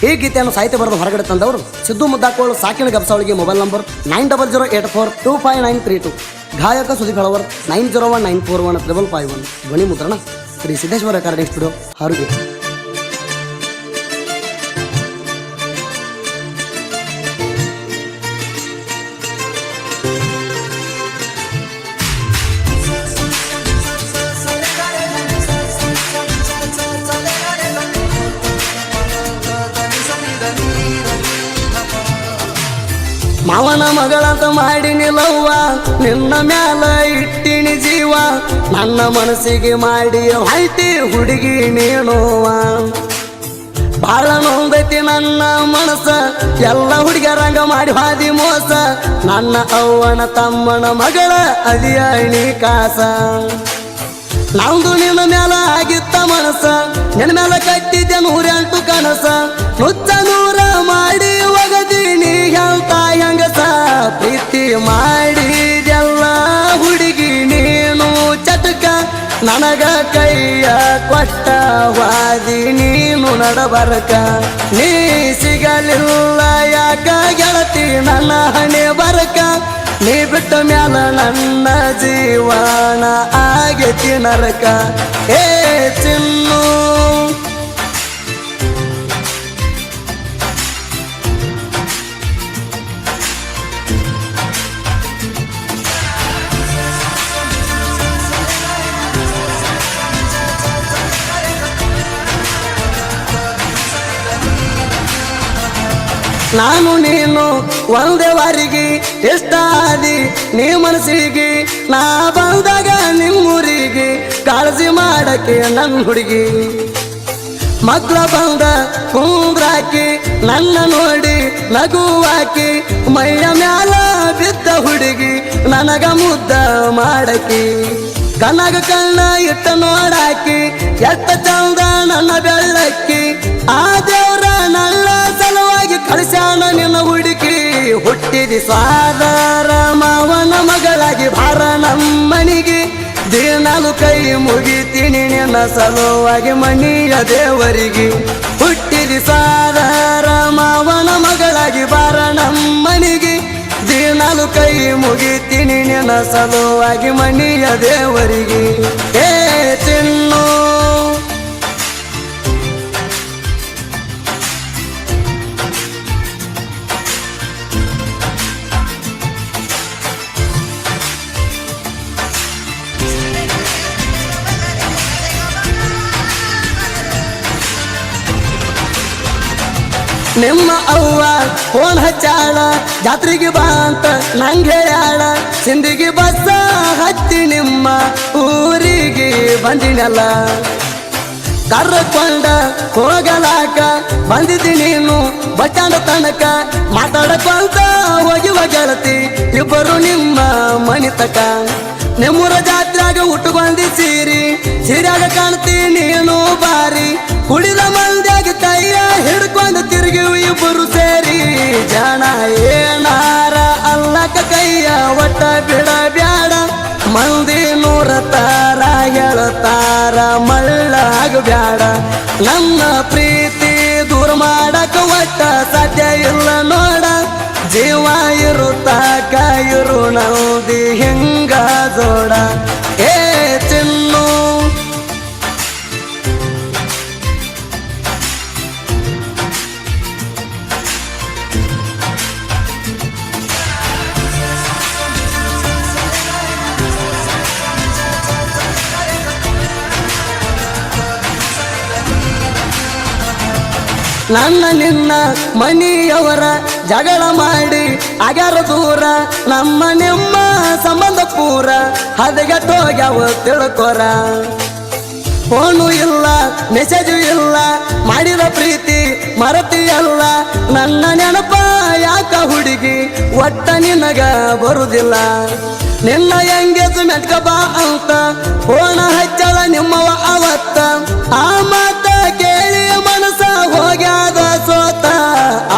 ಈ ಗೀತೆಯನ್ನು ಸಾಹಿತ್ಯ ಬರೆದು ಹೊರಗಡೆ ತಂದವರು ಸಿದ್ದು ಮುದ್ದಾಕೋಳು ಸಾಕಿನ ಗಬ್ಸಾವಳಿಗೆ ಮೊಬೈಲ್ ನಂಬರ್ 9008425932. ಗಾಯಕ ಸುದೀಪ್ ಹಳವರ್ 9019415551. ಧ್ವನಿ ಮುದ್ರಣ ಶ್ರೀ ಸಿದ್ದೇಶ್ವರ ರೆಕಾರ್ಡಿಂಗ್ ಸ್ಟುಡಿಯೋ ಹಾರುಗೆ. ಮಾವನ ಮಗಳಂತ ಮಾಡಿನಿ ಲವ್ವ, ನಿನ್ನ ಮ್ಯಾಲ ಇಟ್ಟಿನಿ ಜೀವ, ನನ್ನ ಮನಸ್ಸಿಗೆ ಮಾಡಿ ಹಾಯ್ತಿ ಹುಡುಗಿ ನೀನುವ. ಬಾಳ ನೋಂದೈತಿ ನನ್ನ ಮನಸ್ಸ, ಎಲ್ಲ ಹುಡುಗರಂಗ ಮಾಡಿ ಹಾದಿ ಮೋಸ, ನನ್ನ ಅವ್ವನ ತಮ್ಮನ ಮಗಳ ಅದಿಯಣಿ ಕಾಸ. ನಮ್ದು ನಿನ್ನ ಮ್ಯಾಲ ಆಗಿತ್ತ ಮನಸ್ಸ, ನಿನ್ನ ಮ್ಯಾಲ ಕಟ್ಟಿದ್ದೆ 108 ಕನಸ, ನುಚ್ಚ ನೂರ ಮಾಡಿ ಒಗದೀನಿ ಅಂತ ಹೆಂಗಸ. ಪ್ರೀತಿ ಮಾಡಿದೆಲ್ಲ ಹುಡುಗಿ ನೀನು ಚಟಕ, ನನಗ ಕೈಯ ಕೊಟ್ಟ ವಾದಿ ನೀನು ನಡಬರಕ. ನೀ ಸಿಗಲಿಲ್ಲ ಯಾಕ ಗೆಳತಿ ನನ್ನ ಹಣೆ ಬರಕ, ನೀ ಬಿಟ್ಟ ಮ್ಯಾಲ ನನ್ನ ಜೀವನ ಆಗೇತಿ ನರಕ. ಏ ಚಿನ್ನು ನಾನು ನೀನು ಒಂದೇ ವಾರಿಗೆ ಇಷ್ಟ ಆದಿ ನೀ ಮನಸ್ಸಿಗೆ, ನಾ ಬಂದಾಗ ನಿಮ್ಮೂರಿಗೆ ಕಾಳಜಿ ಮಾಡಕ್ಕೆ ನನ್ನ ಹುಡುಗಿ. ಮಕ್ಕಳ ಬಂದ ಕುಂದ್ರಾಕಿ ನನ್ನ ನೋಡಿ ನಗುವಾಕಿ, ಮೈಯ ಮ್ಯಾಲ ಬಿದ್ದ ಹುಡುಗಿ ನನಗ ಮುದ್ದ ಮಾಡಕಿ. ಕಣ್ಣಾಗ ಕಣ್ಣ ಇಟ್ಟ ನೋಡಾಕಿ ಎತ್ತ ಚಂದ ನನ್ನ ಬೆಳ್ಳಕ್ಕಿ. ಆ ದೇವ್ರ ನನ್ನ ಸಲುವಾಗಿ ಕಳಿಸ್ಯಾನ ನಿನ್ನ ಹುಡುಕಿ. ಹುಟ್ಟಿದಿ ಸ್ವಾದರ ಮಾವನ ಮಗಳಾಗಿ ಬಾರ ನಮ್ಮನಿಗೆ, ದಿನಾಲು ಕೈ ಮುಗಿತೀನಿ ನಿನ್ನ ಸಲುವಾಗಿ ಮಣಿಯ ದೇವರಿಗೆ. ಹುಟ್ಟಿದಿ ಸ್ವಾದರ ಮಾವನ ಮಗಳಾಗಿ ಬಾರ ನಮ್ಮನಿಗೆ, ದಿನಾಲು ಕೈ ಮುಗಿತೀನಿ ನಿನ್ನ ಸಲುವಾಗಿ ಮಣಿಯ ದೇವರಿಗೆ. ಏ ಚಿನ್ನು ನಿಮ್ಮ ಅವ್ವ ಫೋನ್ ಹಚ್ಚಾಳ, ಜಾತ್ರೆಗೆ ಬಾ ಅಂತ ನಂಗೆ ಹೇಳ್ಯಾಳ. ಸಿಂದಿಗೆ ಬಸ್ಸ ಹತ್ತಿ ನಿಮ್ಮ ಊರಿಗೆ ಬಂದಿನಲ್ಲ, ಕರ್ಕೊಂಡ ಹೋಗಲಾಕ ಬಂದಿದ್ದಿ ನೀನು ಬಚ್ಚಾಂಡ ತನಕ. ಮಾತಾಡಕೊಂತ ಹೋಗಿವ ಗೆಳತಿ ಇಬ್ಬರು ನಿಮ್ಮ ಮನಿ ತಕ. ನಿಮ್ಮೂರ ಜಾತ್ರೆಯಾಗ ಉಟ್ಕೊಂಡಿ ಸೀರಿ, ಸೀರ್ಯಾಗ ಕಾಣ್ತಿ ನೀನು ಬಾರಿ. ಕುಡಿದ ಮಂದ್ಯಾಗ ಕೈಯ ಹಿಡ್ಕೊಂಡು ತಿರುಗಿವು ಇಬ್ಬರು ಸೇರಿ. ಜನ ಏನಾರ ಅಲ್ಲಕ ಕೈಯ ಒಟ್ಟ ಬಿಡ ಬ್ಯಾಡ, ಮಂದಿ 100 ತಾರ ಹೇಳ್ತಾರ ಮಳ್ಳಾಗ ಬ್ಯಾಡ. ನನ್ನ ಪ್ರೀತಿ ದೂರ ಮಾಡಕ ಒಟ್ಟ ಸಾಧ್ಯ ಇಲ್ಲ ನೋಡ, ಜೀವ ಇರುತ್ತಾಕ ಇರು ನಲ್ದಿ ಹಿಂಗ ಜೋಡ. ಏ ಚಿನ್ನು ನನ್ನ ನಿನ್ನ ಮನಿಯವರ ಜಗಳ ಮಾಡಿ ಆಗ್ಯಾರ ದೂರ, ನಮ್ಮ ನಿಮ್ಮ ಸಂಬಂಧ ಪೂರ ಹದಗೆಟ್ಟೋಗ್ಯಾವ ತಿಳ್ಕೊರ. ಫೋನು ಇಲ್ಲ ಮೆಸೇಜು ಇಲ್ಲ, ಮಾಡಿದ ಪ್ರೀತಿ ಮರತಿಯಲ್ಲ. ನನ್ನ ನೆನಪ ಯಾಕ ಹುಡುಗಿ ಒಟ್ಟ ನಿನಗ ಬರುದಿಲ್ಲ. ನಿನ್ನ ಎಂಗೇಜ್ಮೆಂಟ್ಗ ಬಾ ಅಂತ ಫೋನ ಹಚ್ಚಳ ನಿಮ್ಮವ ಅವತ್ತ. ಆ ಮಾತ ಕೇಳಿ ಮನಸ ಹೋಗ್ಯಾದ ಸೋತ.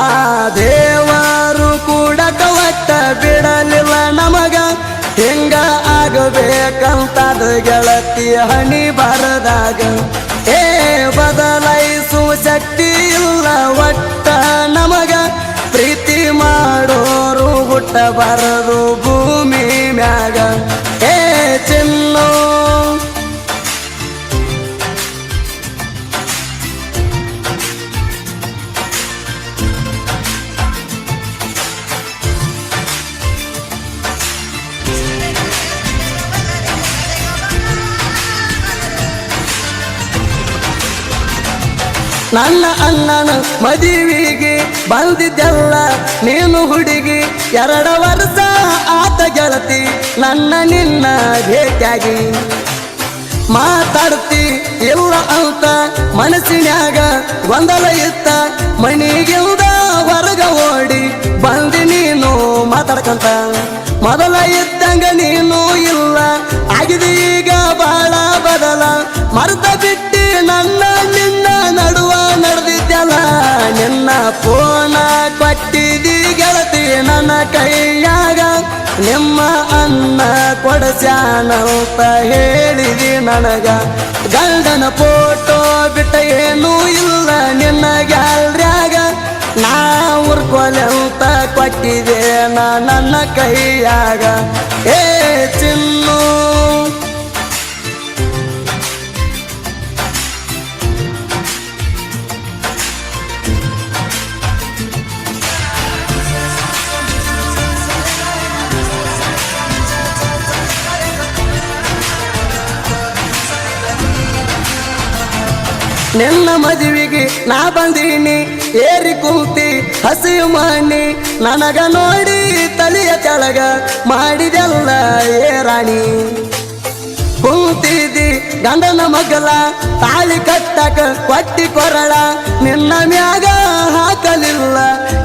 ಆ ದೇವರು ಕೂಡ ಕವಟ್ಟ ಬಿಡಲಿಲ್ಲ ನಮಗ, ಹಿಂಗ ಆಗಬೇಕಂತದ ಗೆಳತಿ ಹಣಿ ಬರದಾಗ. ಏ ಬದಲಾಯಿಸುವ ಶಕ್ತಿ ಇಲ್ಲ ಒಟ್ಟ ಅಂತ ಬರದು ಭೂಮಿ ಮ್ಯಾಗ ಏ ಚಿನ್ನು ನನ್ನ ಅಣ್ಣನ ಮದುವೆಗೆ ಬಂದಿದ್ದೆಲ್ಲ ನೀನು ಹುಡುಗಿ 2 ವರ್ಷ ಆತ ಗೆಳತಿ ನನ್ನ ನಿನ್ನ ಭೇಟಿಯಾಗಿ ಮಾತಾಡ್ತಿ ಇಲ್ಲ ಅಂತ ಮನಸ್ಸಿನ್ಯಾಗ ಗೊಂದಲ ಇತ್ತ ಮನಿಗಿಂದ ಹೊರಗ ಓಡಿ ಬಂದಿ ನೀನು ಮಾತಾಡ್ಕಂತ ಮೊದಲ ಇದ್ದಂಗ ನೀನು ಇಲ್ಲ ಆಗಿದೆ ಈಗ ಬಾಳ ಬದಲ ಮರ್ತ ಬಿಟ್ಟಿ ನನ್ನ ನಿನ್ನ ನಡುವ ನಡೆದಿದ್ದಲ್ಲ ನಿನ್ನ ಫೋನ ಕೊಟ್ಟಿದಿ ಗೆಳತಿ ನನ್ನ ಕೈಯಾಗ ನಿಮ್ಮ ಅನ್ನ ಕೊಡಸ್ಯಾನಂತ ಹೇಳಿದಿ ನನಗ ಗಂಡನ ಫೋಟೋ ಬಿಟ್ಟ ಏನೂ ಇಲ್ಲ ನಿನ್ನ ಗ್ಯಾಲ್ರ್ಯಾಗ ನಾ ಉರ್ಕೊಲೆ ಅಂತ ಕೊಟ್ಟಿದೆ ನನ್ನ ಕೈಯಾಗ ಏ ಚಿನ್ನು ನಿನ್ನ ಮದುವೆಗೆ ನಾ ಬಂದೀನಿ ಏರಿ ಕೂತಿ ಹಸಿವು ಮಣ್ಣಿ ನನಗ ನೋಡಿ ತಲೆಯ ಕೆಳಗ ಮಾಡಿದೆಲ್ಲ ಏ ರಾಣಿ ಕೂತಿದ್ದಿ ಗಂಡನ ಮಗಲ ತಾಳಿ ಕಟ್ಟಕ ಕೊಟ್ಟಿ ಕೊರಳ ನಿನ್ನ ಮ್ಯಾಗ ಹಾಕಲಿಲ್ಲ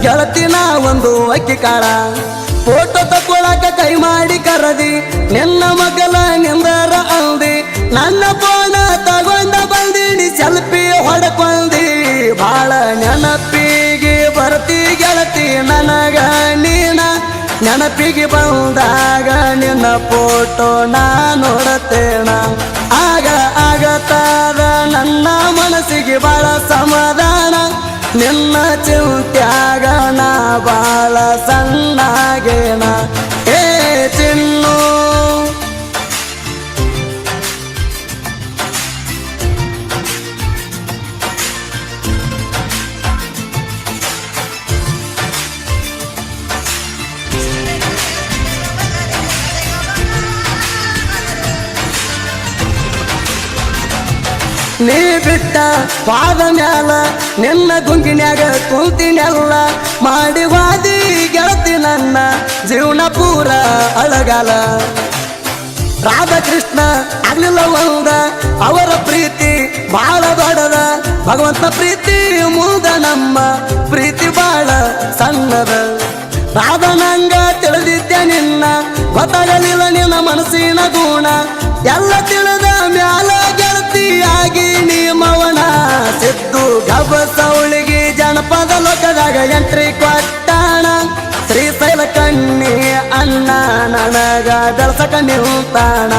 ಗೆಳತಿನ ಒಂದು ಅಕ್ಕಿ ಕಾಳ ಫೋಟೋ ತಕೊಳಕ ಕೈ ಮಾಡಿ ಕರದಿ ನಿನ್ನ ಮಗಲ ನಿಂದರ ಅಂದಿ ನನ್ನ ಫೋನ ತಗೊಂಡ ಬಂದಿನಿ ಸೆಲ್ಫಿ ಹೊಡ್ಕೊಂಡಿ ಬಾಳ ನೆನಪಿಗೆ ಬರ್ತಿ ಗೆಳತಿ ನನಗ ನೀನ ನೆನಪಿಗೆ ಬಂದಾಗ ನಿನ್ನ ಫೋಟೋ ನಾ ನೋಡತೇನ ಆಗ ಆಗತಾದ ನನ್ನ ಮನಸ್ಸಿಗೆ ಬಾಳ ಸಮಾಧಾನ ನಿನ್ನ ಚಿಂತ್ಯಾಗ ನಾ ಬಾಳ ಸಣ್ಣಾಗೇನ ಏ ಚಿನ್ನು ನೀ ಬಿಟ್ಟ ಪಾದ ಮ್ಯಾಲ ನಿನ್ನ ಗುಂಗಿನ್ಯಾಗ ಕುಂತಿನೆಲ್ಲ ಮಾಡಿ ವಾದಿ ಗೆಳತಿ ನನ್ನ ಜೀವನ ಪೂರ ಅಳಗಾಲ ರಾಧಾಕೃಷ್ಣ ಆಗ್ಲಿಲ್ಲ ಒಂದ ಅವರ ಪ್ರೀತಿ ಬಾಳ ದೊಡ್ಡದ ಭಗವಂತ ಪ್ರೀತಿ ಮುಂದ ನಮ್ಮ ಪ್ರೀತಿ ಬಾಳ ಸಣ್ಣದ ರಾಧನಂಗ ತಿಳಿದಿದ್ದೆ ನಿನ್ನ ಗೊತ್ತಾಗಲಿಲ್ಲ ನಿನ್ನ ಮನಸ್ಸಿನ ಗುಣ ಎಲ್ಲ ತಿಳಿದ ಮ್ಯಾಲ ಗೆಳತಿಯಾಗಿ ನೀ ಮವನ ಸಿದ್ದು ಗಬಸೌಳಿಗೆ ಜನಪದ ಲೋಕದಾಗ ಎಂಟ್ರಿ ಕೊಟ್ಟಾಣ ಶ್ರೀಶೈಲ ಕಣ್ಣಿ ಅಣ್ಣ ನನಗ ಬೆಳಸಕ ನಿಲ್ತಾಣ